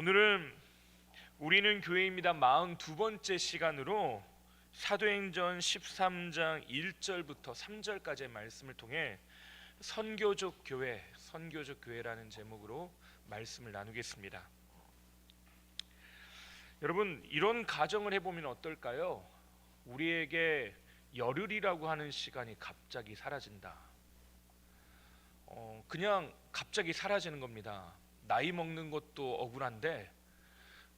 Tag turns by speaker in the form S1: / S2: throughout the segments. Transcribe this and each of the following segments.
S1: 오늘은 우리는 교회입니다 42번째 시간으로 사도행전 13장 1절부터 3절까지의 말씀을 통해 선교적 교회라는 제목으로 말씀을 나누겠습니다. 여러분, 이런 가정을 해보면 어떨까요? 우리에게 열흘이라고 하는 시간이 갑자기 사라진다. 그냥 갑자기 사라지는 겁니다. 나이 먹는 것도 억울한데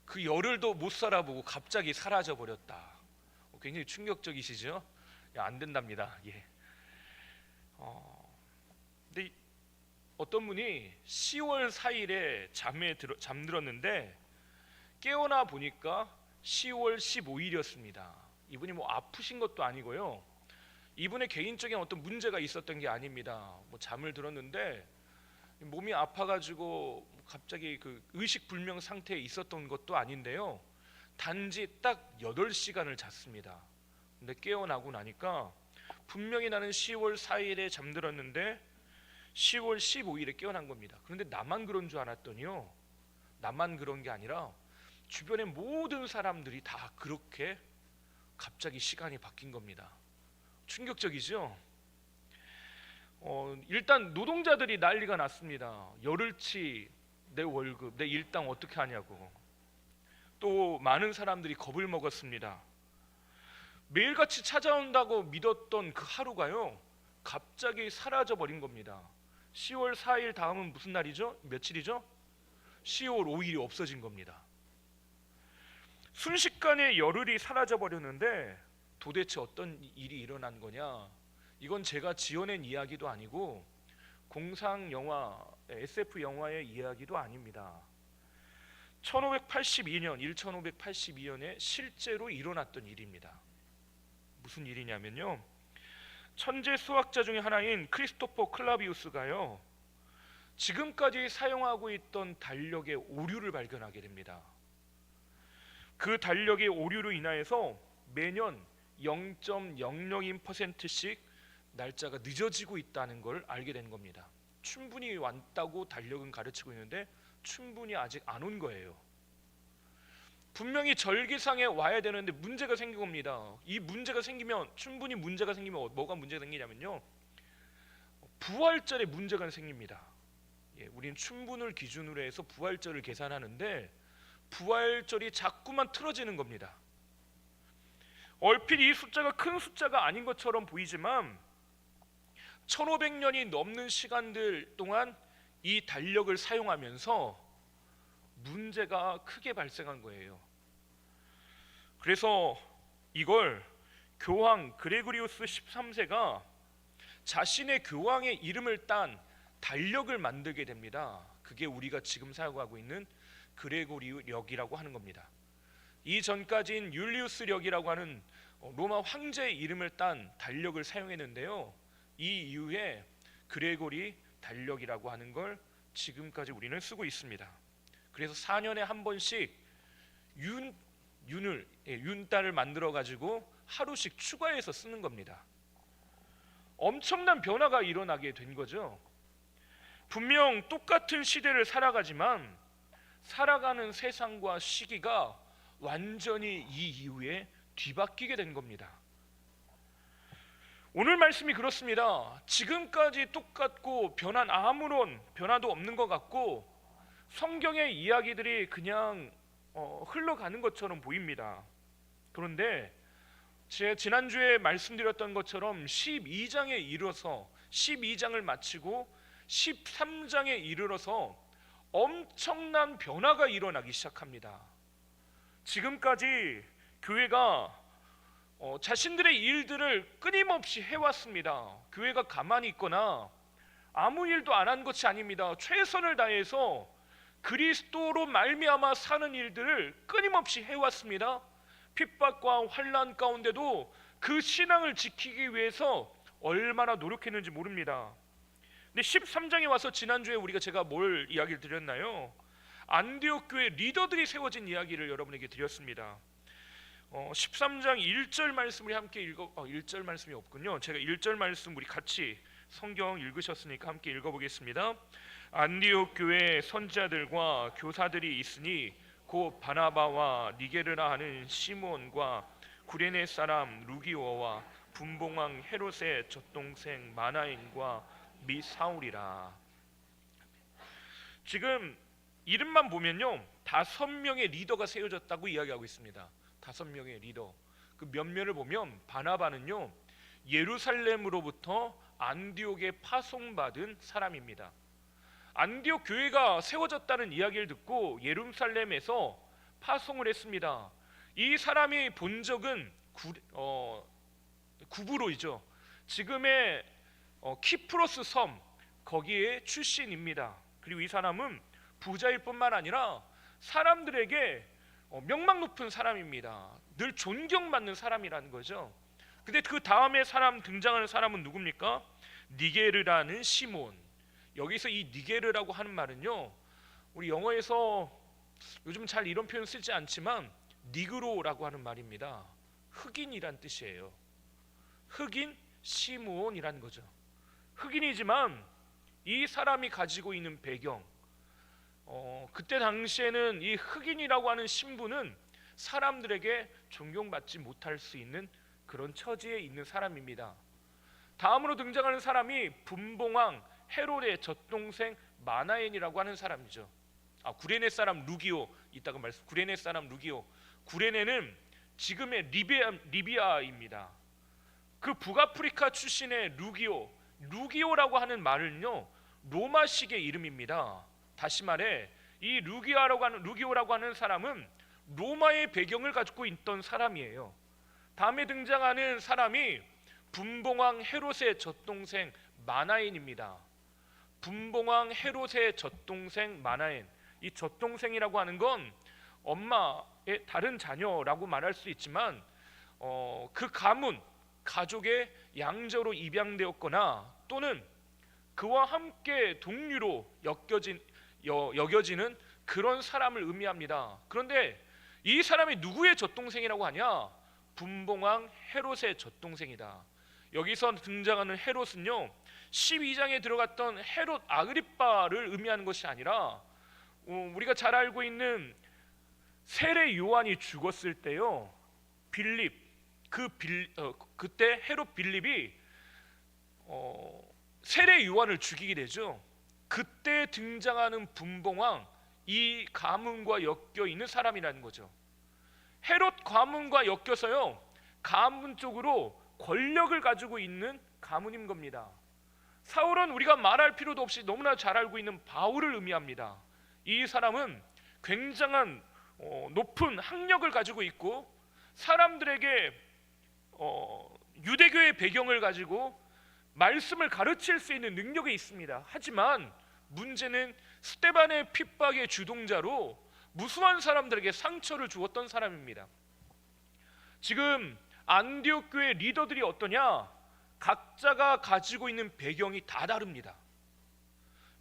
S1: 그 열흘도 못 살아보고 갑자기 사라져 버렸다. 굉장히 충격적이시죠? 안 된답니다. 예. 근데 어떤 분이 10월 4일에 잠들었는데 깨어나 보니까 10월 15일이었습니다. 이분이 뭐 아프신 것도 아니고요. 이분의 개인적인 어떤 문제가 있었던 게 아닙니다. 뭐 잠을 들었는데 몸이 아파가지고 갑자기 그 의식불명 상태에 있었던 것도 아닌데요. 단지 딱 8시간을 잤습니다. 근데 깨어나고 나니까 분명히 나는 10월 4일에 잠들었는데 10월 15일에 깨어난 겁니다. 그런데 나만 그런 줄 알았더니요, 나만 그런 게 아니라 주변의 모든 사람들이 다 그렇게 갑자기 시간이 바뀐 겁니다. 충격적이죠? 일단 노동자들이 난리가 났습니다. 열흘치 내 월급, 내 일당 어떻게 하냐고. 또 많은 사람들이 겁을 먹었습니다. 매일같이 찾아온다고 믿었던 그 하루가요, 갑자기 사라져 버린 겁니다. 10월 4일 다음은 무슨 날이죠? 며칠이죠? 10월 5일이 없어진 겁니다. 순식간에 열흘이 사라져 버렸는데 도대체 어떤 일이 일어난 거냐? 이건 제가 지어낸 이야기도 아니고 공상 영화, SF 영화의 이야기도 아닙니다. 1582년에 실제로 일어났던 일입니다. 무슨 일이냐면요, 천재 수학자 중에 하나인 크리스토퍼 클라비우스가요, 지금까지 사용하고 있던 달력의 오류를 발견하게 됩니다. 그 달력의 오류로 인하여서 매년 0.00%씩 날짜가 늦어지고 있다는 걸 알게 된 겁니다. 충분히 왔다고 달력은 가르치고 있는데 충분히 아직 안 온 거예요. 분명히 절기상에 와야 되는데 문제가 생긴 겁니다. 이 문제가 생기면, 충분히 문제가 생기면 뭐가 문제가 생기냐면요, 부활절에 문제가 생깁니다. 우리는 춘분을 기준으로 해서 부활절을 계산하는데 부활절이 자꾸만 틀어지는 겁니다. 얼핏 이 숫자가 큰 숫자가 아닌 것처럼 보이지만 1500년이 넘는 시간들 동안 이 달력을 사용하면서 문제가 크게 발생한 거예요. 그래서 이걸 교황 그레고리우스 13세가 자신의 교황의 이름을 딴 달력을 만들게 됩니다. 그게 우리가 지금 사용하고 있는 그레고리력이라고 하는 겁니다. 이전까지는 율리우스력이라고 하는 로마 황제의 이름을 딴 달력을 사용했는데요, 이 이후에 그레고리 달력이라고 하는 걸 지금까지 우리는 쓰고 있습니다. 그래서 4년에 한 번씩 윤달을 만들어 가지고 하루씩 추가해서 쓰는 겁니다. 엄청난 변화가 일어나게 된 거죠. 분명 똑같은 시대를 살아가지만 살아가는 세상과 시기가 완전히 이 이후에 뒤바뀌게 된 겁니다. 오늘 말씀이 그렇습니다. 지금까지 똑같고 변한 아무런 변화도 없는 것 같고 성경의 이야기들이 그냥 흘러가는 것처럼 보입니다. 그런데 제가 지난주에 말씀드렸던 것처럼 12장을 마치고 13장에 이르러서 엄청난 변화가 일어나기 시작합니다. 지금까지 교회가 자신들의 일들을 끊임없이 해왔습니다. 교회가 가만히 있거나 아무 일도 안 한 것이 아닙니다. 최선을 다해서 그리스도로 말미암아 사는 일들을 끊임없이 해왔습니다. 핍박과 환난 가운데도 그 신앙을 지키기 위해서 얼마나 노력했는지 모릅니다. 근데 13장에 와서 지난주에 제가 뭘 이야기를 드렸나요? 안디옥 교회 리더들이 세워진 이야기를 여러분에게 드렸습니다. 13장 1절 말씀을 함께 1절 말씀이 없군요. 제가 1절 말씀 우리 같이 성경 읽으셨으니까 함께 읽어보겠습니다. 안디옥 교회 선지자들과 교사들이 있으니 곧 바나바와 니게르라 하는 시몬과 구레네 사람 루기오와 분봉왕 헤롯의 젖동생 마나인과 및 사울이라. 지금 이름만 보면요 5명의 리더가 세워졌다고 이야기하고 있습니다. 5명의 리더. 그 면면을 보면 바나바는요 예루살렘으로부터 안디옥에 파송받은 사람입니다. 안디옥 교회가 세워졌다는 이야기를 듣고 예루살렘에서 파송을 했습니다. 이 사람이 본 적은 구브로이죠. 지금의 키프로스 섬 거기에 출신입니다. 그리고 이 사람은 부자일 뿐만 아니라 사람들에게 명망 높은 사람입니다. 늘 존경받는 사람이라는 거죠. 근데 그 다음에 등장하는 사람은 누굽니까? 니게르라는 시몬. 여기서 이 니게르라고 하는 말은요 우리 영어에서 요즘 잘 이런 표현 쓰지 않지만 니그로라고 하는 말입니다. 흑인이란 뜻이에요. 흑인 시므온이라는 거죠. 흑인이지만 이 사람이 가지고 있는 배경, 그때 당시에는 이 흑인이라고 하는 신분은 사람들에게 존경받지 못할 수 있는 그런 처지에 있는 사람입니다. 다음으로 등장하는 사람이 분봉왕 헤롯의 젖동생 마나엔이라고 하는 사람이죠. 구레네 사람 루기오, 이따가 말씀. 구레네 사람 루기오. 구레네는 지금의 리비아입니다. 그 북아프리카 출신의 루기오라고 하는 말은요 로마식의 이름입니다. 다시 말해 이 루기오라고 하는 사람은 로마의 배경을 가지고 있던 사람이에요. 다음에 등장하는 사람이 분봉왕 헤롯의 젖동생 마나엔입니다. 분봉왕 헤롯의 젖동생 마나엔. 이 젖동생이라고 하는 건 엄마의 다른 자녀라고 말할 수 있지만 그 가족의 양자로 입양되었거나 또는 그와 함께 동류로 여겨지는 그런 사람을 의미합니다. 그런데 이 사람이 누구의 젖동생이라고 하냐? 분봉왕 헤롯의 젖동생이다. 여기서 등장하는 헤롯은요 12장에 들어갔던 헤롯 아그리빠를 의미하는 것이 아니라 우리가 잘 알고 있는 세례 요한이 죽었을 때요 그때 헤롯 빌립이 세례 요한을 죽이게 되죠. 그때 등장하는 분봉왕, 이 가문과 엮여 있는 사람이라는 거죠. 헤롯 가문과 엮여서요 가문 쪽으로 권력을 가지고 있는 가문인 겁니다. 사울은 우리가 말할 필요도 없이 너무나 잘 알고 있는 바울을 의미합니다. 이 사람은 굉장한 높은 학력을 가지고 있고 사람들에게 유대교의 배경을 가지고 말씀을 가르칠 수 있는 능력이 있습니다. 하지만 문제는 스데반의 핍박의 주동자로 무수한 사람들에게 상처를 주었던 사람입니다. 지금 안디옥 교회 리더들이 어떠냐? 각자가 가지고 있는 배경이 다 다릅니다.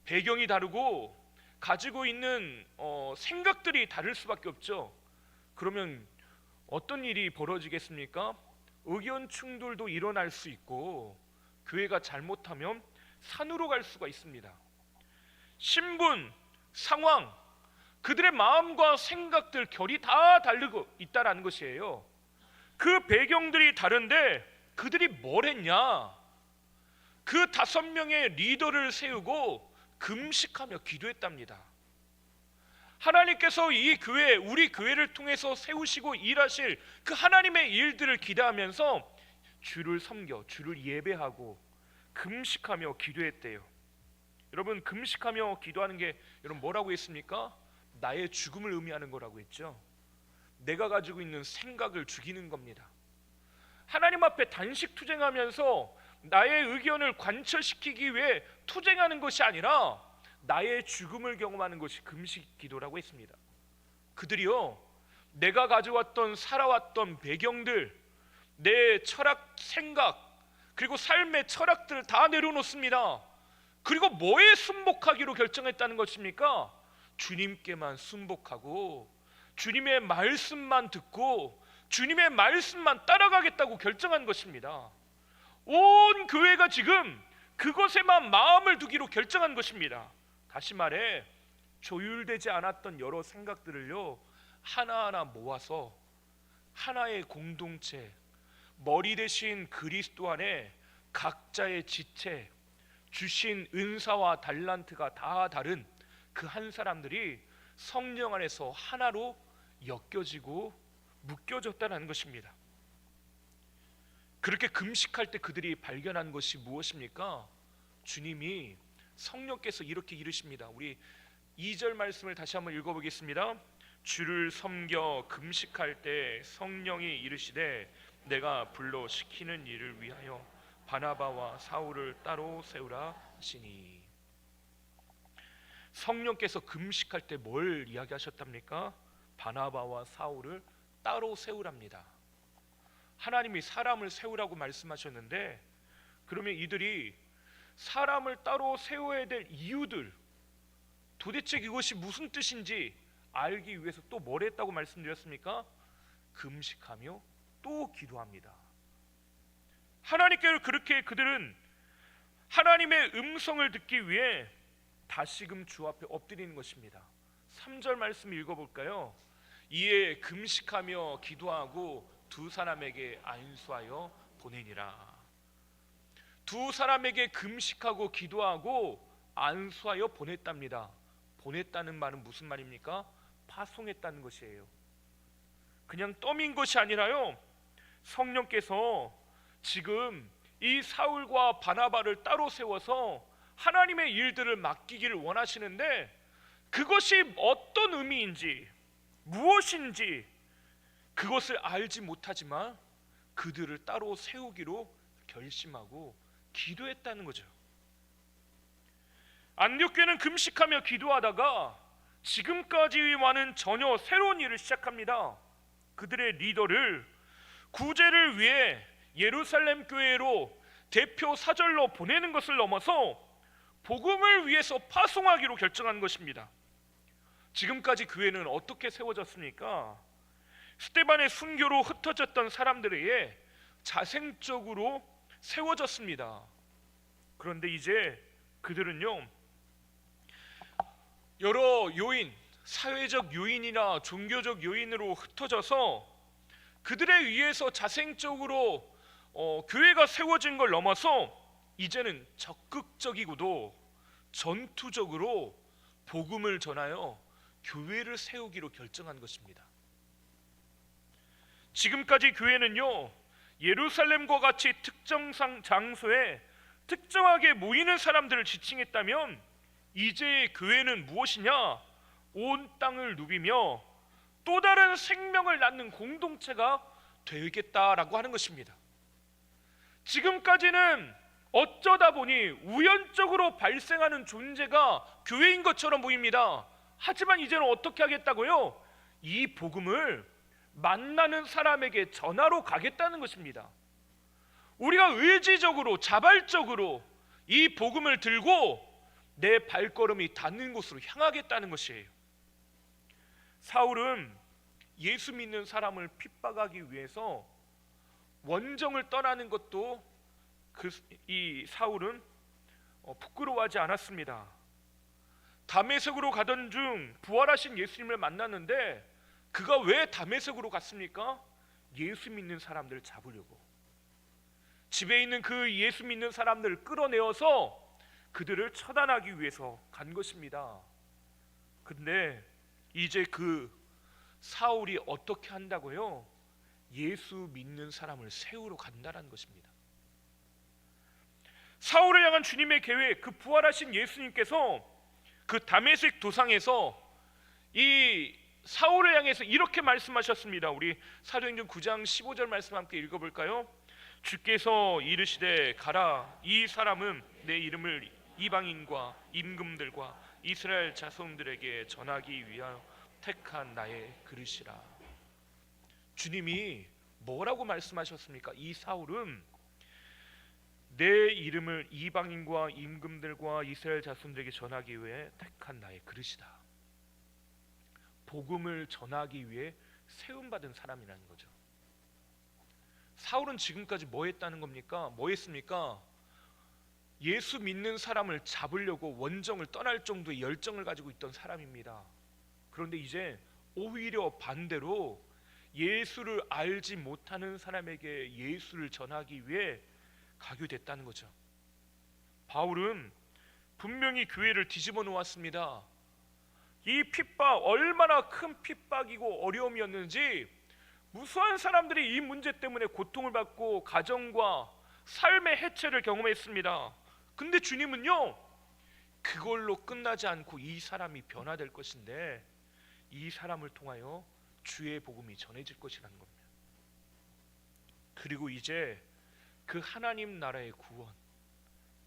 S1: 배경이 다르고 가지고 있는 생각들이 다를 수밖에 없죠. 그러면 어떤 일이 벌어지겠습니까? 의견 충돌도 일어날 수 있고 교회가 잘못하면 산으로 갈 수가 있습니다. 신분, 상황, 그들의 마음과 생각들 결이 다 다르고 있다라는 것이에요. 그 배경들이 다른데 그들이 뭘 했냐? 그 5명의 리더를 세우고 금식하며 기도했답니다. 하나님께서 우리 교회를 통해서 세우시고 일하실 그 하나님의 일들을 기대하면서 주를 섬겨, 주를 예배하고 금식하며 기도했대요. 여러분, 금식하며 기도하는 게 여러분 뭐라고 했습니까? 나의 죽음을 의미하는 거라고 했죠. 내가 가지고 있는 생각을 죽이는 겁니다. 하나님 앞에 단식 투쟁하면서 나의 의견을 관철시키기 위해 투쟁하는 것이 아니라 나의 죽음을 경험하는 것이 금식 기도라고 했습니다. 그들이요 내가 가져왔던 살아왔던 배경들, 내 철학, 생각, 그리고 삶의 철학들을 다 내려놓습니다. 그리고 뭐에 순복하기로 결정했다는 것입니까? 주님께만 순복하고 주님의 말씀만 듣고 주님의 말씀만 따라가겠다고 결정한 것입니다. 온 교회가 지금 그것에만 마음을 두기로 결정한 것입니다. 다시 말해 조율되지 않았던 여러 생각들을요 하나하나 모아서 하나의 공동체, 머리 대신 그리스도 안에 각자의 지체, 주신 은사와 달란트가 다 다른 그 한 사람들이 성령 안에서 하나로 엮여지고 묶여졌다는 것입니다. 그렇게 금식할 때 그들이 발견한 것이 무엇입니까? 주님이 성령께서 이렇게 이르십니다. 우리 2절 말씀을 다시 한번 읽어보겠습니다. 주를 섬겨 금식할 때 성령이 이르시되 내가 불러 시키는 일을 위하여 바나바와 사울을 따로 세우라 하시니. 성령께서 금식할 때 뭘 이야기하셨답니까? 바나바와 사울을 따로 세우랍니다. 하나님이 사람을 세우라고 말씀하셨는데, 그러면 이들이 사람을 따로 세워야 될 이유들, 도대체 이것이 무슨 뜻인지 알기 위해서 또 뭘 했다고 말씀드렸습니까? 금식하며 또 기도합니다. 하나님께로 그렇게 그들은 하나님의 음성을 듣기 위해 다시금 주 앞에 엎드리는 것입니다. 3절 말씀 읽어볼까요? 이에 금식하며 기도하고 두 사람에게 안수하여 보내니라. 두 사람에게 금식하고 기도하고 안수하여 보냈답니다. 보냈다는 말은 무슨 말입니까? 파송했다는 것이에요. 그냥 떠민 것이 아니라요, 성령께서 지금 이 사울과 바나바를 따로 세워서 하나님의 일들을 맡기기를 원하시는데, 그것이 어떤 의미인지 무엇인지 그것을 알지 못하지만 그들을 따로 세우기로 결심하고 기도했다는 거죠. 안디옥교회는 금식하며 기도하다가 지금까지와는 전혀 새로운 일을 시작합니다. 그들의 리더를 구제를 위해 예루살렘 교회로 대표 사절로 보내는 것을 넘어서 복음을 위해서 파송하기로 결정한 것입니다. 지금까지 교회는 어떻게 세워졌습니까? 스데반의 순교로 흩어졌던 사람들에 의해 자생적으로 세워졌습니다. 그런데 이제 그들은요, 여러 요인, 사회적 요인이나 종교적 요인으로 흩어져서 그들에 의해서 자생적으로 교회가 세워진 걸 넘어서 이제는 적극적이고도 전투적으로 복음을 전하여 교회를 세우기로 결정한 것입니다. 지금까지 교회는요, 예루살렘과 같이 특정 장소에 특정하게 모이는 사람들을 지칭했다면, 이제의 교회는 무엇이냐? 온 땅을 누비며 또 다른 생명을 낳는 공동체가 되겠다라고 하는 것입니다. 지금까지는 어쩌다 보니 우연적으로 발생하는 존재가 교회인 것처럼 보입니다. 하지만 이제는 어떻게 하겠다고요? 이 복음을 만나는 사람에게 전하러 가겠다는 것입니다. 우리가 의지적으로 자발적으로 이 복음을 들고 내 발걸음이 닿는 곳으로 향하겠다는 것이에요. 사울은 예수 믿는 사람을 핍박하기 위해서 원정을 떠나는 것도 이 사울은 부끄러워하지 않았습니다. 다메섹으로 가던 중 부활하신 예수님을 만났는데, 그가 왜 다메섹으로 갔습니까? 예수 믿는 사람들을 잡으려고. 집에 있는 그 예수 믿는 사람들을 끌어내어서 그들을 처단하기 위해서 간 것입니다. 근데 이제 그 사울이 어떻게 한다고요? 예수 믿는 사람을 세우러 간다는 것입니다. 사울을 향한 주님의 계획, 그 부활하신 예수님께서 그 다메섹 도상에서 이 사울을 향해서 이렇게 말씀하셨습니다. 우리 사도행전 9장 15절 말씀 함께 읽어볼까요? 주께서 이르시되 가라, 이 사람은 내 이름을 이방인과 임금들과 이스라엘 자손들에게 전하기 위하여 택한 나의 그릇이라. 주님이 뭐라고 말씀하셨습니까? 이 사울은 내 이름을 이방인과 임금들과 이스라엘 자손들에게 전하기 위해 택한 나의 그릇이다. 복음을 전하기 위해 세움받은 사람이라는 거죠. 사울은 지금까지 뭐 했다는 겁니까? 뭐 했습니까? 예수 믿는 사람을 잡으려고 원정을 떠날 정도의 열정을 가지고 있던 사람입니다. 그런데 이제 오히려 반대로 예수를 알지 못하는 사람에게 예수를 전하기 위해 가게 됐다는 거죠. 바울은 분명히 교회를 뒤집어 놓았습니다. 이 핍박 얼마나 큰 핍박이고 어려움이었는지, 무수한 사람들이 이 문제 때문에 고통을 받고 가정과 삶의 해체를 경험했습니다. 근데 주님은요, 그걸로 끝나지 않고 이 사람이 변화될 것인데 이 사람을 통하여 주의 복음이 전해질 것이라는 겁니다. 그리고 이제 그 하나님 나라의 구원,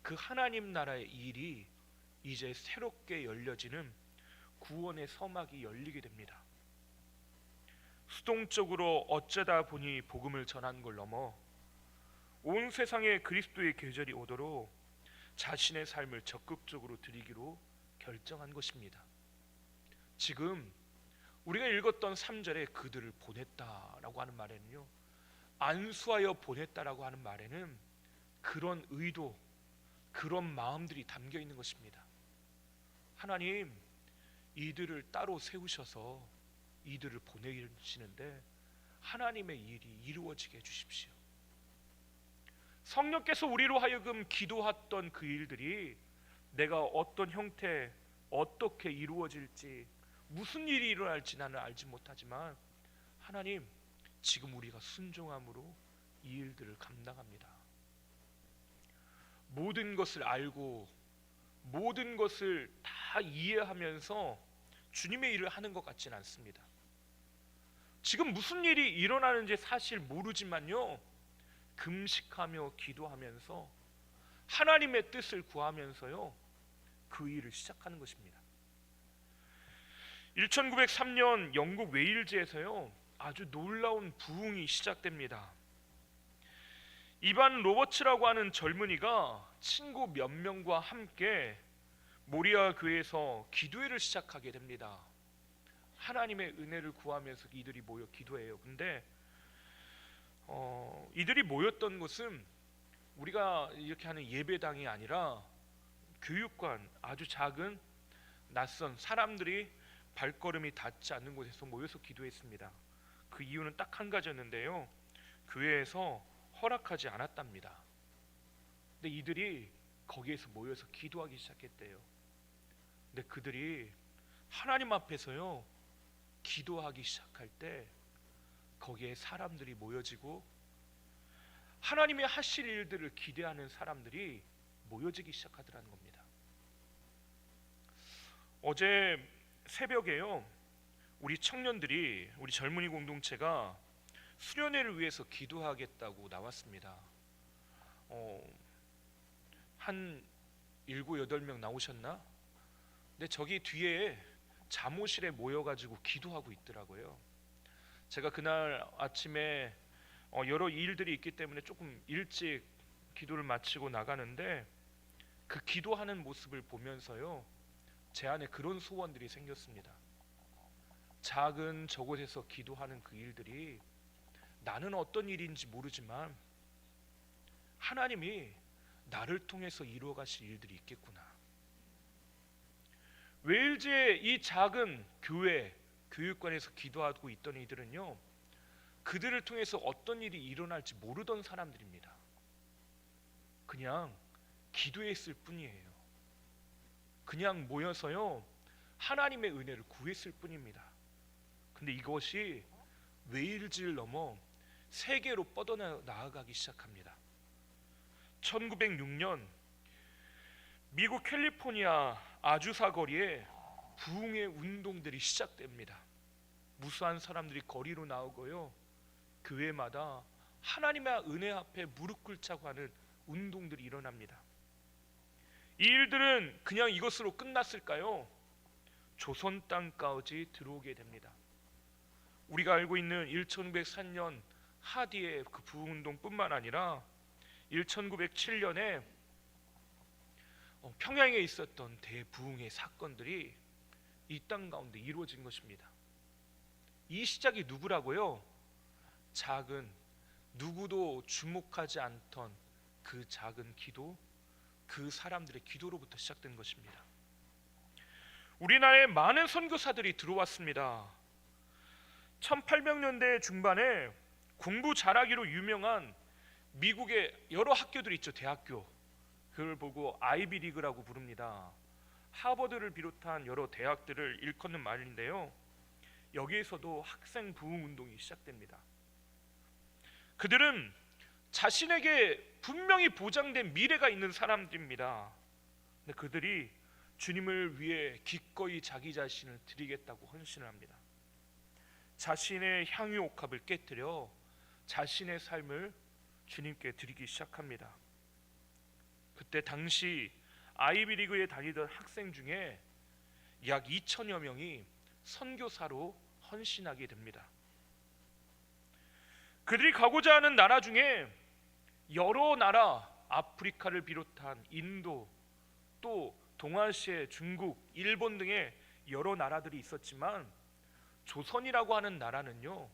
S1: 그 하나님 나라의 일이 이제 새롭게 열려지는 구원의 서막이 열리게 됩니다. 수동적으로 어쩌다 보니 복음을 전하는 걸 넘어 온 세상에 그리스도의 계절이 오도록 자신의 삶을 적극적으로 드리기로 결정한 것입니다. 지금 우리가 읽었던 3절에 그들을 보냈다라고 하는 말에는요, 안수하여 보냈다라고 하는 말에는 그런 의도, 그런 마음들이 담겨 있는 것입니다. 하나님, 이들을 따로 세우셔서 이들을 보내시는데 하나님의 일이 이루어지게 해주십시오. 성령께서 우리로 하여금 기도했던 그 일들이 내가 어떤 형태, 어떻게 이루어질지, 무슨 일이 일어날지 나는 알지 못하지만 하나님, 지금 우리가 순종함으로 이 일들을 감당합니다. 모든 것을 알고 모든 것을 다 이해하면서 주님의 일을 하는 것 같지는 않습니다. 지금 무슨 일이 일어나는지 사실 모르지만요, 금식하며 기도하면서 하나님의 뜻을 구하면서요, 그 일을 시작하는 것입니다. 1903년 영국 웨일즈에서요, 아주 놀라운 부흥이 시작됩니다. 이반 로버츠라고 하는 젊은이가 친구 몇 명과 함께 모리아 교회에서 기도회를 시작하게 됩니다. 하나님의 은혜를 구하면서 이들이 모여 기도해요. 근데 이들이 모였던 곳은 우리가 이렇게 하는 예배당이 아니라 교육관, 아주 작은 낯선 사람들이 발걸음이 닿지 않는 곳에서 모여서 기도했습니다. 그 이유는 딱 한 가지였는데요, 교회에서 허락하지 않았답니다. 근데 이들이 거기에서 모여서 기도하기 시작했대요. 근데 그들이 하나님 앞에서요, 기도하기 시작할 때 거기에 사람들이 모여지고 하나님이 하실 일들을 기대하는 사람들이 모여지기 시작하더라는 겁니다. 어제 새벽에요, 우리 청년들이, 우리 젊은이 공동체가 수련회를 위해서 기도하겠다고 나왔습니다. 한 7, 8명 나오셨나? 근데 저기 뒤에 잠옷실에 모여가지고 기도하고 있더라고요. 제가 그날 아침에 여러 일들이 있기 때문에 조금 일찍 기도를 마치고 나가는데 그 기도하는 모습을 보면서요, 제 안에 그런 소원들이 생겼습니다. 작은 저곳에서 기도하는 그 일들이 나는 어떤 일인지 모르지만 하나님이 나를 통해서 이루어 가실 일들이 있겠구나. 웨일즈의 이 작은 교회, 교육관에서 기도하고 있던 이들은요, 그들을 통해서 어떤 일이 일어날지 모르던 사람들입니다. 그냥 기도했을 뿐이에요. 그냥 모여서요, 하나님의 은혜를 구했을 뿐입니다. 근데 이것이 웨일즈를 넘어 세계로 뻗어나가기 시작합니다. 1906년 미국 캘리포니아 아주사 거리에 부흥의 운동들이 시작됩니다. 무수한 사람들이 거리로 나오고요, 교회마다 하나님의 은혜 앞에 무릎 꿇자고 하는 운동들이 일어납니다. 이 일들은 그냥 이것으로 끝났을까요? 조선 땅까지 들어오게 됩니다. 우리가 알고 있는 1904년 하디의 그 부흥운동뿐만 아니라 1907년에 평양에 있었던 대부흥의 사건들이 이 땅 가운데 이루어진 것입니다. 이 시작이 누구라고요? 작은, 누구도 주목하지 않던 그 작은 기도, 그 사람들의 기도로부터 시작된 것입니다. 우리나라에 많은 선교사들이 들어왔습니다. 1800년대 중반에 공부 잘하기로 유명한 미국의 여러 학교들이 있죠. 대학교. 그걸 보고 아이비리그라고 부릅니다. 하버드를 비롯한 여러 대학들을 일컫는 말인데요. 여기에서도 학생 부흥 운동이 시작됩니다. 그들은 자신에게 분명히 보장된 미래가 있는 사람들입니다. 근데 그들이 주님을 위해 기꺼이 자기 자신을 드리겠다고 헌신을 합니다. 자신의 향유 옥합을 깨뜨려 자신의 삶을 주님께 드리기 시작합니다. 그때 당시 아이비리그에 다니던 학생 중에 약 2천여 명이 선교사로 헌신하게 됩니다. 그들이 가고자 하는 나라 중에 여러 나라, 아프리카를 비롯한 인도, 또 동아시아, 중국, 일본 등의 여러 나라들이 있었지만 조선이라고 하는 나라는요,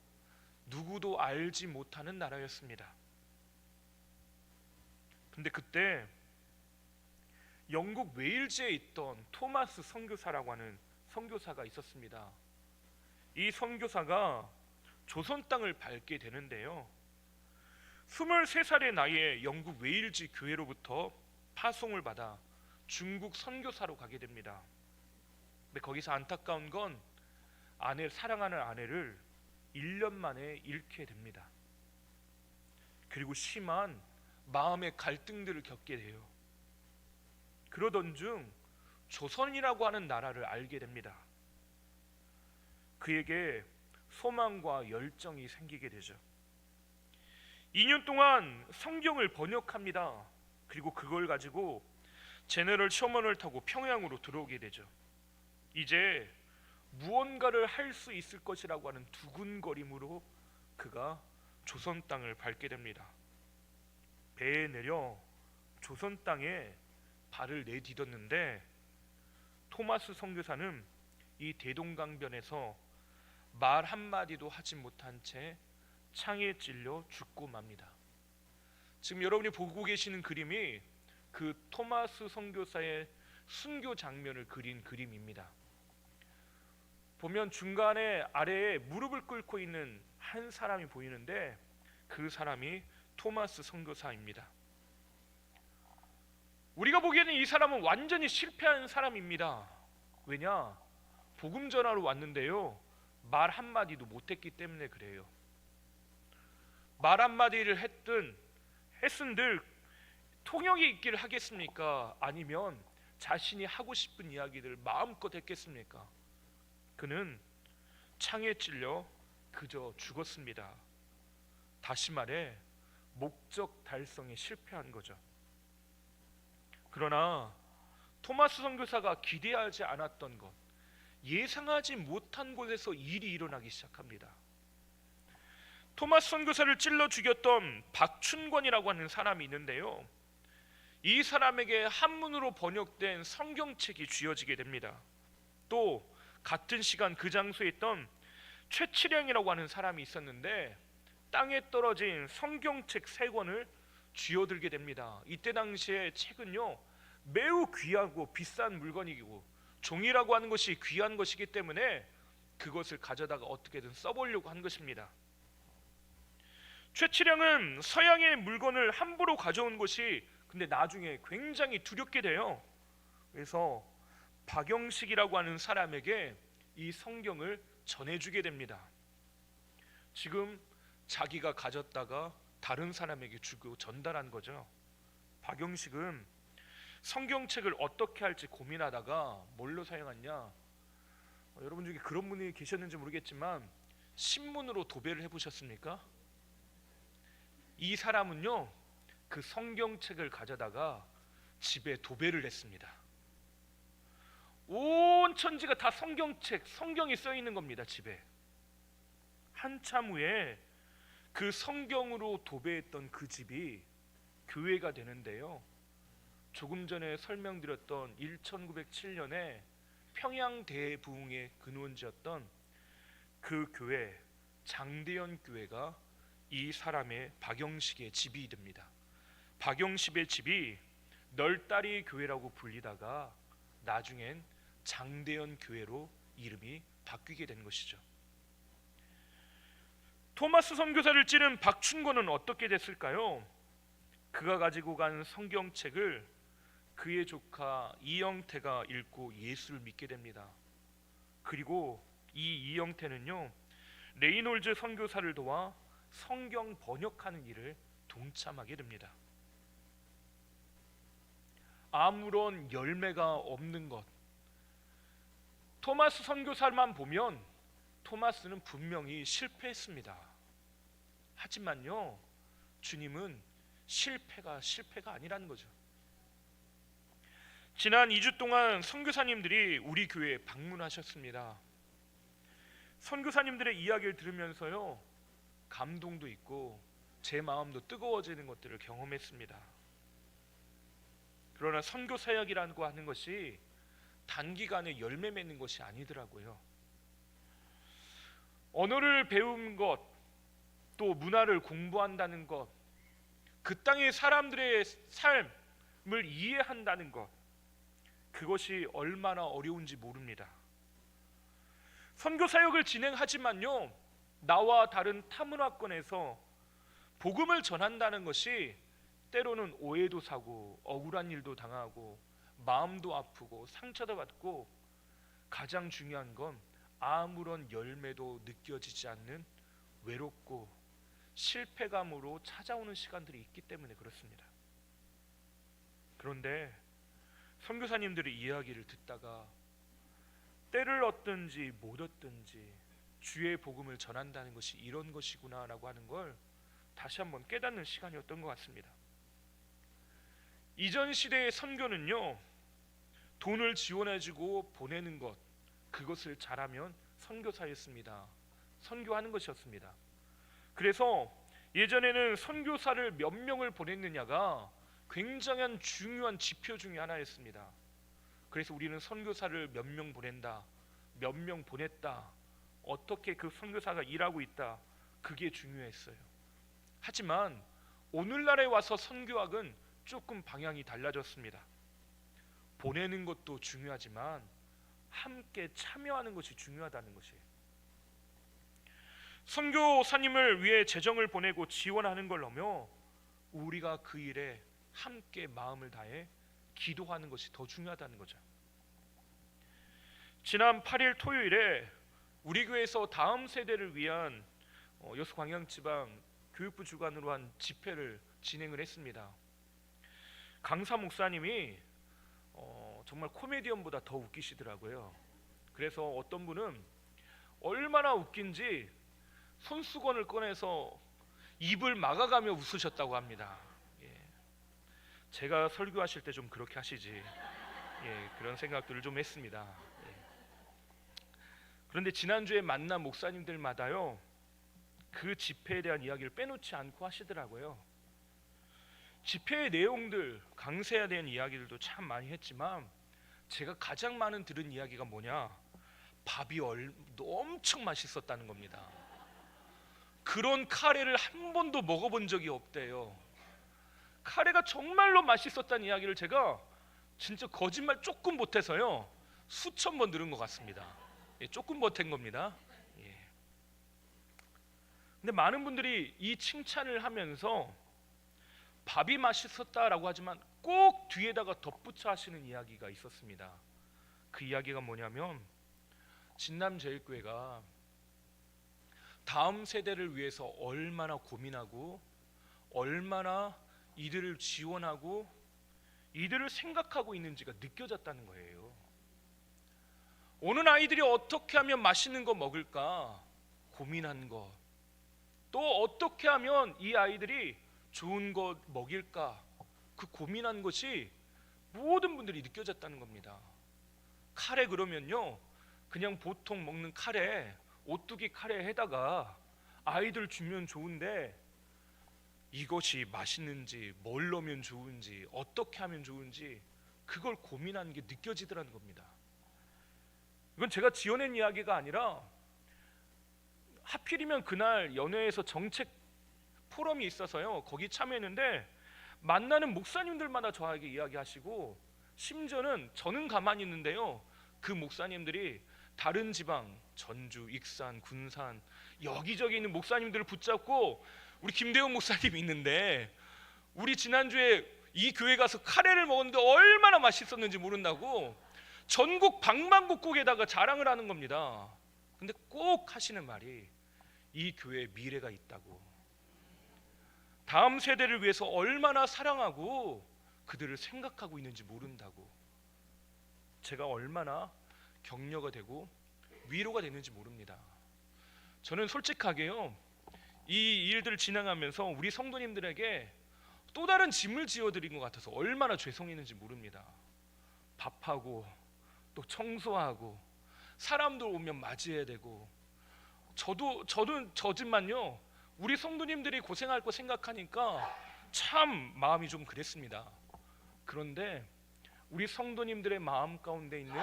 S1: 누구도 알지 못하는 나라였습니다. 근데 그때 영국 웨일즈에 있던 토마스 선교사라고 하는 선교사가 있었습니다. 이 선교사가 조선 땅을 밟게 되는데요, 23살의 나이에 영국 웨일즈 교회로부터 파송을 받아 중국 선교사로 가게 됩니다. 근데 거기서 안타까운 건 사랑하는 아내를 1년 만에 잃게 됩니다. 그리고 심한 마음의 갈등들을 겪게 돼요. 그러던 중 조선이라고 하는 나라를 알게 됩니다. 그에게 소망과 열정이 생기게 되죠. 2년 동안 성경을 번역합니다. 그리고 그걸 가지고 제너럴 셔먼을 타고 평양으로 들어오게 되죠. 이제 무언가를 할 수 있을 것이라고 하는 두근거림으로 그가 조선 땅을 밟게 됩니다. 배에 내려 조선 땅에 발을 내딛었는데 토마스 선교사는 이 대동강변에서 말 한마디도 하지 못한 채 창에 찔려 죽고 맙니다. 지금 여러분이 보고 계시는 그림이 그 토마스 선교사의 순교 장면을 그린 그림입니다. 보면 중간에 아래에 무릎을 꿇고 있는 한 사람이 보이는데 그 사람이 토마스 선교사입니다. 우리가 보기에는 이 사람은 완전히 실패한 사람입니다. 왜냐? 복음 전하러 왔는데요, 말 한마디도 못했기 때문에 그래요. 말 한마디를 했은들 통역이 있기를 하겠습니까? 아니면 자신이 하고 싶은 이야기들 마음껏 했겠습니까? 그는 창에 찔려 그저 죽었습니다. 다시 말해 목적 달성에 실패한 거죠. 그러나 토마스 선교사가 기대하지 않았던 것, 예상하지 못한 곳에서 일이 일어나기 시작합니다. 토마스 선교사를 찔러 죽였던 박춘권이라고 하는 사람이 있는데요, 이 사람에게 한문으로 번역된 성경책이 쥐어지게 됩니다. 또 같은 시간 그 장소에 있던 최치량이라고 하는 사람이 있었는데 땅에 떨어진 성경책 3권을 쥐어들게 됩니다. 이때 당시에 책은요, 매우 귀하고 비싼 물건이고 종이라고 하는 것이 귀한 것이기 때문에 그것을 가져다가 어떻게든 써보려고 한 것입니다. 최치량은 서양의 물건을 함부로 가져온 것이 근데 나중에 굉장히 두렵게 돼요. 그래서 박영식이라고 하는 사람에게 이 성경을 전해주게 됩니다. 지금 자기가 가졌다가 다른 사람에게 주고 전달한 거죠. 박영식은 성경책을 어떻게 할지 고민하다가 뭘로 사용했냐? 여러분 중에 그런 분이 계셨는지 모르겠지만 신문으로 도배를 해보셨습니까? 이 사람은요, 그 성경책을 가져다가 집에 도배를 했습니다. 온 천지가 다 성경이 써 있는 겁니다. 집에. 한참 후에 그 성경으로 도배했던 그 집이 교회가 되는데요, 조금 전에 설명드렸던 1907년에 평양 대부흥의 근원지였던 그 교회, 장대현 교회가 이 사람의 박영식의 집이 됩니다. 박영식의 집이 널다리 교회라고 불리다가 나중엔 장대현 교회로 이름이 바뀌게 된 것이죠. 토마스 선교사를 찌른 박춘권은 어떻게 됐을까요? 그가 가지고 간 성경책을 그의 조카 이영태가 읽고 예수를 믿게 됩니다. 그리고 이 이영태는요, 레이놀즈 선교사를 도와 성경 번역하는 일을 동참하게 됩니다. 아무런 열매가 없는 것, 토마스 선교사만 보면 토마스는 분명히 실패했습니다. 하지만요, 주님은 실패가 아니라는 거죠. 지난 2주 동안 선교사님들이 우리 교회에 방문하셨습니다. 선교사님들의 이야기를 들으면서요, 감동도 있고 제 마음도 뜨거워지는 것들을 경험했습니다. 그러나 선교 사역이라고 하는 것이 단기간에 열매 맺는 것이 아니더라고요. 언어를 배우는 것, 또 문화를 공부한다는 것, 그 땅의 사람들의 삶을 이해한다는 것, 그것이 얼마나 어려운지 모릅니다. 선교 사역을 진행하지만요, 나와 다른 타문화권에서 복음을 전한다는 것이 때로는 오해도 사고 억울한 일도 당하고 마음도 아프고 상처도 받고, 가장 중요한 건 아무런 열매도 느껴지지 않는 외롭고 실패감으로 찾아오는 시간들이 있기 때문에 그렇습니다. 그런데 선교사님들의 이야기를 듣다가 때를 얻든지 못 얻든지 주의 복음을 전한다는 것이 이런 것이구나라고 하는 걸 다시 한번 깨닫는 시간이었던 것 같습니다. 이전 시대의 선교는요, 돈을 지원해주고 보내는 것, 그것을 잘하면 선교사였습니다. 선교하는 것이었습니다. 그래서 예전에는 선교사를 몇 명을 보냈느냐가 굉장한 중요한 지표 중에 하나였습니다. 그래서 우리는 선교사를 몇 명 보낸다, 몇 명 보냈다, 어떻게 그 선교사가 일하고 있다, 그게 중요했어요. 하지만 오늘날에 와서 선교학은 조금 방향이 달라졌습니다. 보내는 것도 중요하지만 함께 참여하는 것이 중요하다는 것이에요. 선교사님을 위해 재정을 보내고 지원하는 걸 넘어 우리가 그 일에 함께 마음을 다해 기도하는 것이 더 중요하다는 거죠. 지난 8일 토요일에 우리 교회에서 다음 세대를 위한 여수 광양지방 교육부 주관으로 한 집회를 진행을 했습니다. 강사 목사님이 정말 코미디언보다 더 웃기시더라고요. 그래서 어떤 분은 얼마나 웃긴지 손수건을 꺼내서 입을 막아가며 웃으셨다고 합니다. 제가 설교하실 때 좀 그렇게 하시지, 그런 생각들을 좀 했습니다. 그런데 지난주에 만난 목사님들마다요, 그 집회에 대한 이야기를 빼놓지 않고 하시더라고요. 집회의 내용들, 강세에 대한 이야기들도 참 많이 했지만 제가 가장 많은 들은 이야기가 뭐냐, 밥이 엄청 맛있었다는 겁니다. 그런 카레를 한 번도 먹어본 적이 없대요. 카레가 정말로 맛있었다는 이야기를 제가 진짜 거짓말 조금 못해서요, 수천 번 들은 것 같습니다. 조금 못한 겁니다. 근데 많은 분들이 이 칭찬을 하면서 밥이 맛있었다라고 하지만 꼭 뒤에다가 덧붙여 하시는 이야기가 있었습니다. 그 이야기가 뭐냐면, 진남제일교회가 다음 세대를 위해서 얼마나 고민하고 얼마나 이들을 지원하고 이들을 생각하고 있는지가 느껴졌다는 거예요. 오는 아이들이 어떻게 하면 맛있는 거 먹을까 고민한 것, 또 어떻게 하면 이 아이들이 좋은 것 먹일까, 그 고민한 것이 모든 분들이 느껴졌다는 겁니다. 카레 그러면요, 그냥 보통 먹는 카레, 오뚜기 카레에다가 아이들 주면 좋은데 이것이 맛있는지, 뭘 넣으면 좋은지, 어떻게 하면 좋은지, 그걸 고민하는 게 느껴지더라는 겁니다. 이건 제가 지어낸 이야기가 아니라 하필이면 그날 연회에서 정책 포럼이 있어서요, 거기 참여했는데 만나는 목사님들마다 저에게 이야기하시고, 심지어는 저는 가만히 있는데요, 그 목사님들이 다른 지방 전주, 익산, 군산 여기저기 있는 목사님들을 붙잡고 우리 김대훈 목사님이 있는데 우리 지난주에 이 교회 가서 카레를 먹었는데 얼마나 맛있었는지 모른다고 전국 방방곡곡에다가 자랑을 하는 겁니다. 근데 꼭 하시는 말이 이 교회에 미래가 있다고, 다음 세대를 위해서 얼마나 사랑하고 그들을 생각하고 있는지 모른다고. 제가 얼마나 격려가 되고 위로가 되는지 모릅니다. 저는 솔직하게요, 이 일들을 진행하면서 우리 성도님들에게 또 다른 짐을 지어드린 것 같아서 얼마나 죄송했는지 모릅니다. 밥하고 또 청소하고 사람들 오면 맞이해야 되고, 저도 저지만요, 우리 성도님들이 고생할 거 생각하니까 참 마음이 좀 그랬습니다. 그런데 우리 성도님들의 마음 가운데 있는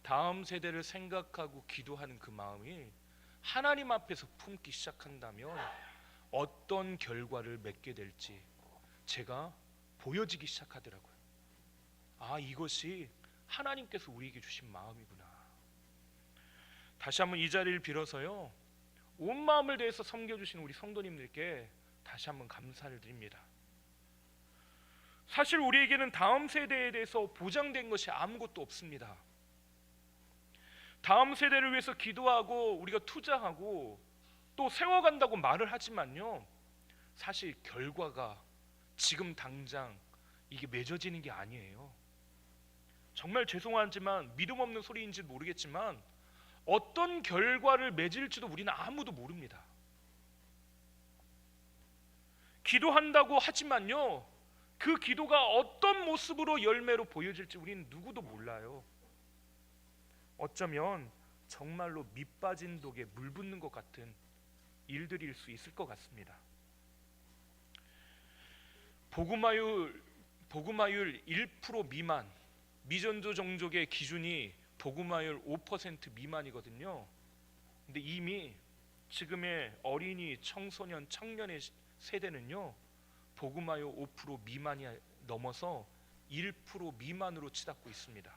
S1: 다음 세대를 생각하고 기도하는 그 마음이 하나님 앞에서 품기 시작한다면 어떤 결과를 맺게 될지 제가 보여지기 시작하더라고요. 아, 이것이 하나님께서 우리에게 주신 마음이구나. 다시 한번 이 자리를 빌어서요, 온 마음을 다해서 섬겨주신 우리 성도님들께 다시 한번 감사를 드립니다. 사실 우리에게는 다음 세대에 대해서 보장된 것이 아무것도 없습니다. 다음 세대를 위해서 기도하고 우리가 투자하고 또 세워간다고 말을 하지만요, 사실 결과가 지금 당장 이게 맺어지는 게 아니에요. 정말 죄송하지만 믿음 없는 소리인지 모르겠지만 어떤 결과를 맺을지도 우리는 아무도 모릅니다. 기도한다고 하지만요, 그 기도가 어떤 모습으로 열매로 보여질지 우리는 누구도 몰라요. 어쩌면 정말로 밑 빠진 독에 물 붓는 것 같은 일들일 수 있을 것 같습니다. 복음화율 1% 미만, 미전도 종족의 기준이 복음화율 5% 미만이거든요. 근데 이미 지금의 어린이, 청소년, 청년의 세대는요, 복음화율 5% 미만이 넘어서 1% 미만으로 치닫고 있습니다.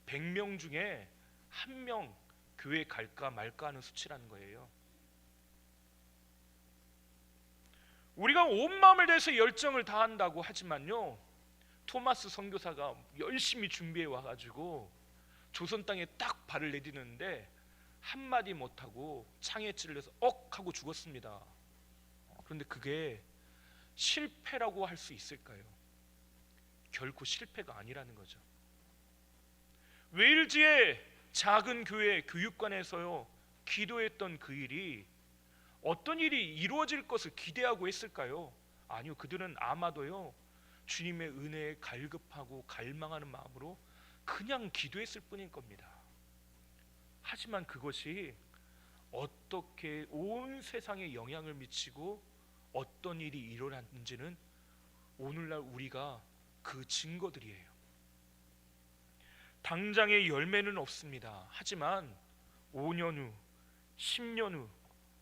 S1: 100명 중에 1명 교회 갈까 말까 하는 수치라는 거예요. 우리가 온 마음을 다해서 열정을 다한다고 하지만요, 토마스 선교사가 열심히 준비해 와가지고 조선 땅에 딱 발을 내디는데 한마디 못하고 창에 찔려서 억 하고 죽었습니다. 그런데 그게 실패라고 할 수 있을까요? 결코 실패가 아니라는 거죠. 웨일즈의 작은 교회 교육관에서요, 기도했던 그 일이 어떤 일이 이루어질 것을 기대하고 했을까요? 아니요, 그들은 아마도요, 주님의 은혜에 갈급하고 갈망하는 마음으로 그냥 기도했을 뿐일 겁니다. 하지만 그것이 어떻게 온 세상에 영향을 미치고 어떤 일이 일어났는지는 오늘날 우리가 그 증거들이에요. 당장의 열매는 없습니다. 하지만 5년 후, 10년 후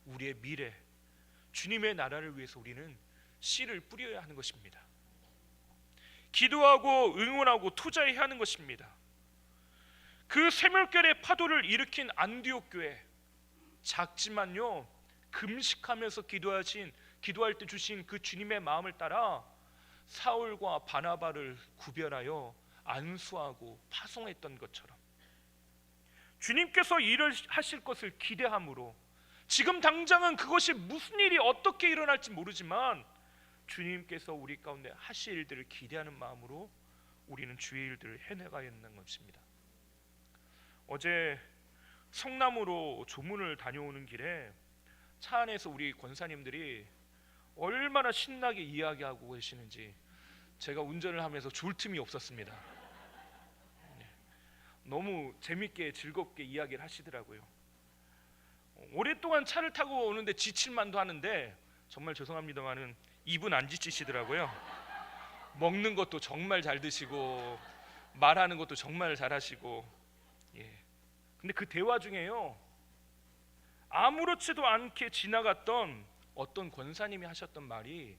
S1: 우리의 미래, 주님의 나라를 위해서 우리는 씨를 뿌려야 하는 것입니다. 기도하고 응원하고 투자해야 하는 것입니다. 그 샘물결의 파도를 일으킨 안디옥 교회, 작지만요 금식하면서 기도할 때 주신 그 주님의 마음을 따라 사울과 바나바를 구별하여 안수하고 파송했던 것처럼 주님께서 일을 하실 것을 기대함으로, 지금 당장은 그것이 무슨 일이 어떻게 일어날지 모르지만 주님께서 우리 가운데 하실 일들을 기대하는 마음으로 우리는 주의 일들을 해내가야 하는 것입니다. 어제 성남으로 조문을 다녀오는 길에 차 안에서 우리 권사님들이 얼마나 신나게 이야기하고 계시는지 제가 운전을 하면서 졸 틈이 없었습니다. 너무 재밌게 즐겁게 이야기를 하시더라고요. 오랫동안 차를 타고 오는데 지칠만도 하는데 정말 죄송합니다만은 입은 안 지치시더라고요. 먹는 것도 정말 잘 드시고 말하는 것도 정말 잘하시고, 근데 그 대화 중에요, 아무렇지도 않게 지나갔던 어떤 권사님이 하셨던 말이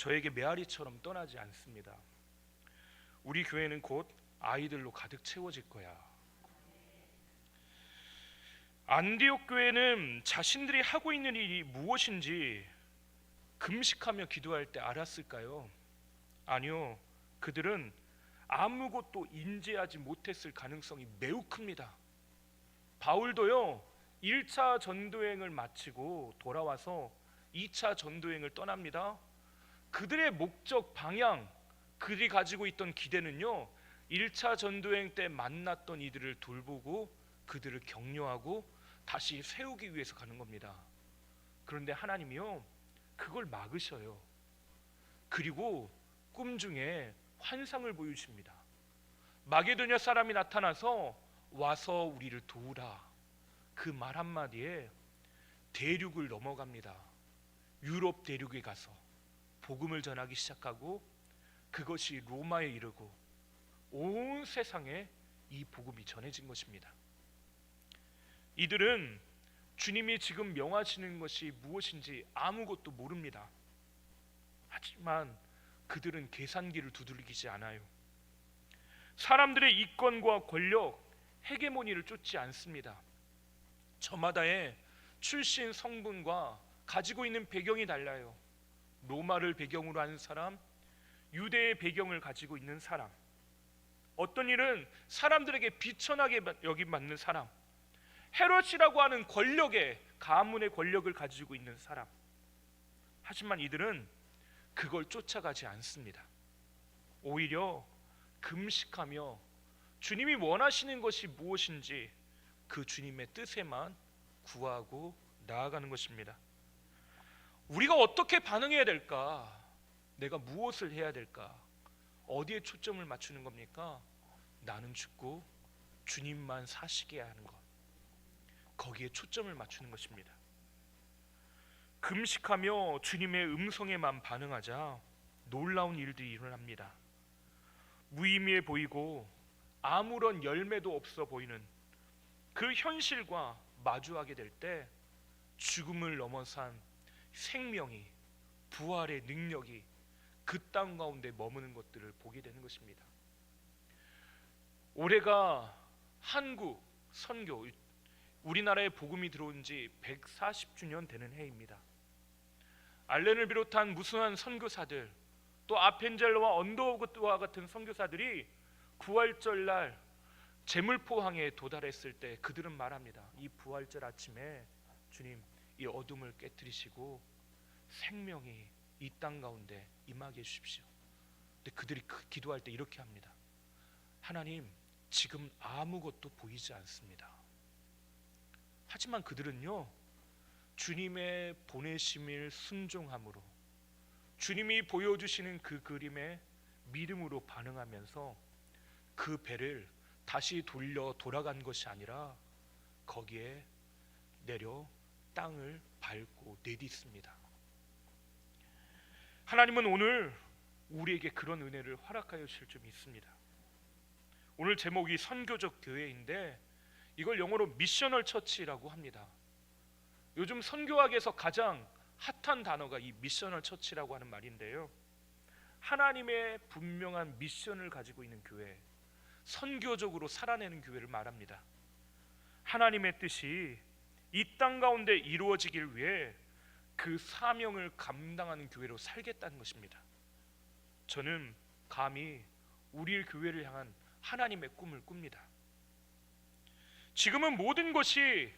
S1: 저에게 메아리처럼 떠나지 않습니다. 우리 교회는 곧 아이들로 가득 채워질 거야. 안디옥 교회는 자신들이 하고 있는 일이 무엇인지 금식하며 기도할 때 알았을까요? 아니요. 그들은 아무것도 인지하지 못했을 가능성이 매우 큽니다. 바울도요, 1차 전도행을 마치고 돌아와서 2차 전도행을 떠납니다. 그들의 목적 방향, 그들이 가지고 있던 기대는요, 1차 전도행 때 만났던 이들을 돌보고 그들을 격려하고 다시 세우기 위해서 가는 겁니다. 그런데 하나님이요, 그걸 막으셔요. 그리고 꿈 중에 환상을 보여주십니다. 마게도냐 사람이 나타나서 와서 우리를 도우라. 그 말 한마디에 대륙을 넘어갑니다. 유럽 대륙에 가서 복음을 전하기 시작하고 그것이 로마에 이르고 온 세상에 이 복음이 전해진 것입니다. 이들은 주님이 지금 명하시는 것이 무엇인지 아무것도 모릅니다. 하지만 그들은 계산기를 두들기지 않아요. 사람들의 이권과 권력, 헤게모니를 쫓지 않습니다. 저마다의 출신 성분과 가지고 있는 배경이 달라요. 로마를 배경으로 하는 사람, 유대의 배경을 가지고 있는 사람, 어떤 일은 사람들에게 비천하게 여김받는 사람, 헤롯이라고 하는 권력의 가문의 권력을 가지고 있는 사람. 하지만 이들은 그걸 쫓아가지 않습니다. 오히려 금식하며 주님이 원하시는 것이 무엇인지 그 주님의 뜻에만 구하고 나아가는 것입니다. 우리가 어떻게 반응해야 될까? 내가 무엇을 해야 될까? 어디에 초점을 맞추는 겁니까? 나는 죽고 주님만 사시게 하는 것, 거기에 초점을 맞추는 것입니다. 금식하며 주님의 음성에만 반응하자 놀라운 일들이 일어납니다. 무의미해 보이고 아무런 열매도 없어 보이는 그 현실과 마주하게 될 때 죽음을 넘어선 생명이, 부활의 능력이 그 땅 가운데 머무는 것들을 보게 되는 것입니다. 올해가 한국 선교, 우리나라에 복음이 들어온 지 140주년 되는 해입니다. 알렌을 비롯한 무수한 선교사들, 또 아펜젤러와 언더우드와 같은 선교사들이 부활절 날 제물포항에 도달했을 때 그들은 말합니다. 이 부활절 아침에 주님, 이 어둠을 깨뜨리시고 생명이 이 땅 가운데 임하게 해주십시오. 근데 그들이 기도할 때 이렇게 합니다. 하나님, 지금 아무것도 보이지 않습니다. 하지만 그들은요, 주님의 보내심을 순종함으로, 주님이 보여주시는 그 그림에 믿음으로 반응하면서 그 배를 다시 돌아간 것이 아니라 거기에 내려 땅을 밟고 내딛습니다. 하나님은 오늘 우리에게 그런 은혜를 허락하여 주실 줄 믿습니다. 오늘 제목이 선교적 교회인데 이걸 영어로 미셔널 처치라고 합니다. 요즘 선교학에서 가장 핫한 단어가 이 미셔널 처치라고 하는 말인데요, 하나님의 분명한 미션을 가지고 있는 교회, 선교적으로 살아내는 교회를 말합니다. 하나님의 뜻이 이 땅 가운데 이루어지길 위해 그 사명을 감당하는 교회로 살겠다는 것입니다. 저는 감히 우리 교회를 향한 하나님의 꿈을 꿉니다. 지금은 모든 것이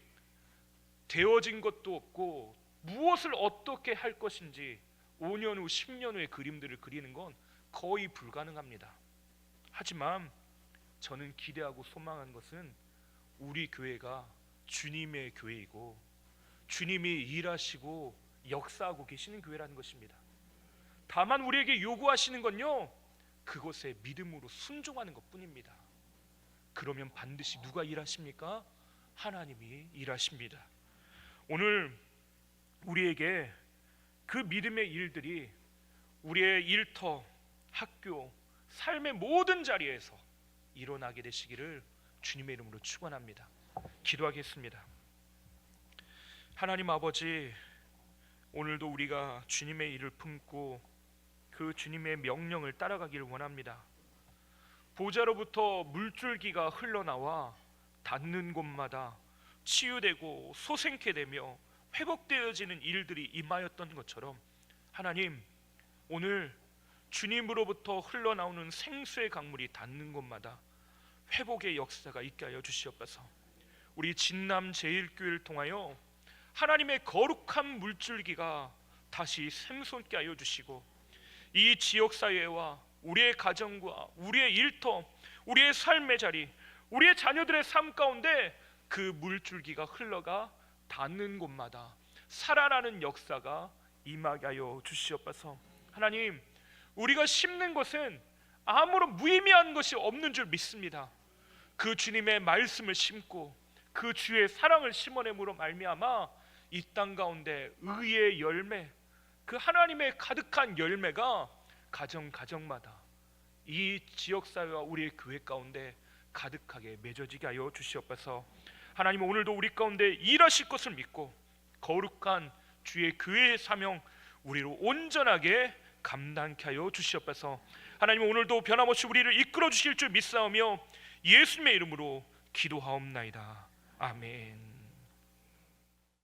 S1: 되어진 것도 없고 무엇을 어떻게 할 것인지 5년 후 10년 후의 그림들을 그리는 건 거의 불가능합니다. 하지만 저는 기대하고 소망한 것은 우리 교회가 주님의 교회이고 주님이 일하시고 역사하고 계시는 교회라는 것입니다. 다만 우리에게 요구하시는 건요, 그것에 믿음으로 순종하는 것뿐입니다. 그러면 반드시 누가 일하십니까? 하나님이 일하십니다. 오늘 우리에게 그 믿음의 일들이 우리의 일터, 학교, 삶의 모든 자리에서 일어나게 되시기를 주님의 이름으로 축원합니다. 기도하겠습니다. 하나님 아버지, 오늘도 우리가 주님의 일을 품고 그 주님의 명령을 따라가기를 원합니다. 보좌로부터 물줄기가 흘러나와 닿는 곳마다 치유되고 소생케 되며 회복되어지는 일들이 임하였던 것처럼 하나님, 오늘 주님으로부터 흘러나오는 생수의 강물이 닿는 곳마다 회복의 역사가 있게 하여 주시옵소서. 우리 진남 제일교회를 통하여 하나님의 거룩한 물줄기가 다시 샘솟게 하여 주시고, 이 지역사회와 우리의 가정과 우리의 일터, 우리의 삶의 자리, 우리의 자녀들의 삶 가운데 그 물줄기가 흘러가 닿는 곳마다 살아나는 역사가 임하게 하여 주시옵소서. 하나님, 우리가 심는 것은 아무런 무의미한 것이 없는 줄 믿습니다. 그 주님의 말씀을 심고 그 주의 사랑을 심어냄으로 말미암아 이 땅 가운데 의의 열매, 그 하나님의 가득한 열매가 가정마다 이 지역사회와 우리의 교회 가운데 가득하게 맺어지게 하여 주시옵소서. 하나님, 오늘도 우리 가운데 일하실 것을 믿고 거룩한 주의 교회의 사명 우리로 온전하게 감당케 하여 주시옵소서. 하나님, 오늘도 변함없이 우리를 이끌어 주실 줄 믿사오며 예수님의 이름으로 기도하옵나이다. 아멘.